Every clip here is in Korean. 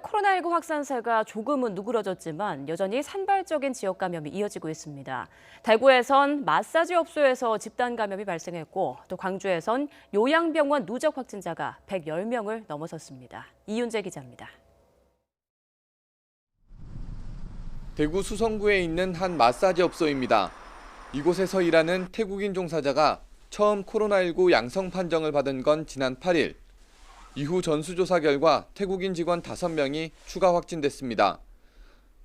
코로나19 확산세가 조금은 누그러졌지만 여전히 산발적인 지역 감염이 이어지고 있습니다. 대구에선 마사지 업소에서 집단 감염이 발생했고 또 광주에선 요양병원 누적 확진자가 110명을 넘어섰습니다. 이윤재 기자입니다. 대구 수성구에 있는 한 마사지 업소입니다. 이곳에서 일하는 태국인 종사자가 처음 코로나19 양성 판정을 받은 건 지난 8일. 이후 전수조사 결과 태국인 직원 5명이 추가 확진됐습니다.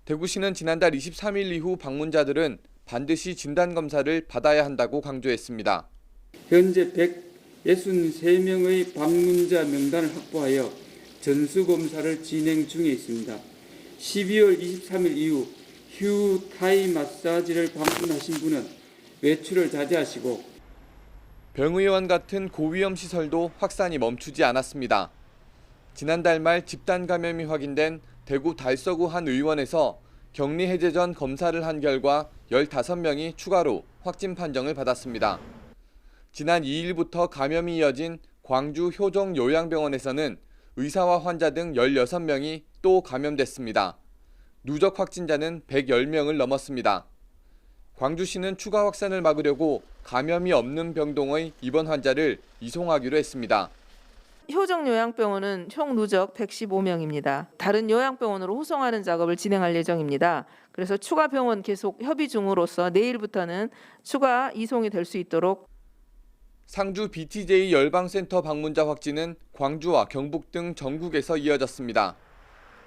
대구시는 지난달 23일 이후 방문자들은 반드시 진단검사를 받아야 한다고 강조했습니다. 현재 163명의 방문자 명단을 확보하여 전수검사를 진행 중에 있습니다. 12월 23일 이후 휴 타이 마사지를 방문하신 분은 외출을 자제하시고 병의원 같은 고위험 시설도 확산이 멈추지 않았습니다. 지난달 말 집단 감염이 확인된 대구 달서구 한 의원에서 격리 해제 전 검사를 한 결과 15명이 추가로 확진 판정을 받았습니다. 지난 2일부터 감염이 이어진 광주 효정 요양병원에서는 의사와 환자 등 16명이 또 감염됐습니다. 누적 확진자는 110명을 넘었습니다. 광주시는 추가 확산을 막으려고 감염이 없는 병동의 입원 환자를 이송하기로 했습니다. 효정 요양병원은 총 누적 115명입니다. 다른 요양병원으로 후송하는 작업을 진행할 예정입니다. 그래서 추가 병원 계속 협의 중으로서 내일부터는 추가 이송이 될 수 있도록. 상주 BTJ 열방센터 방문자 확진은 광주와 경북 등 전국에서 이어졌습니다.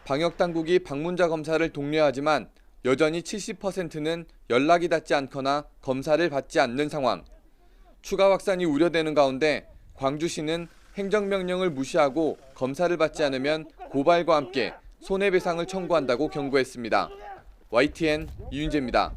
방역당국이 방문자 검사를 독려하지만 여전히 70%는 연락이 닿지 않거나 검사를 받지 않는 상황. 추가 확산이 우려되는 가운데 광주시는 행정명령을 무시하고 검사를 받지 않으면 고발과 함께 손해배상을 청구한다고 경고했습니다. YTN 이윤재입니다.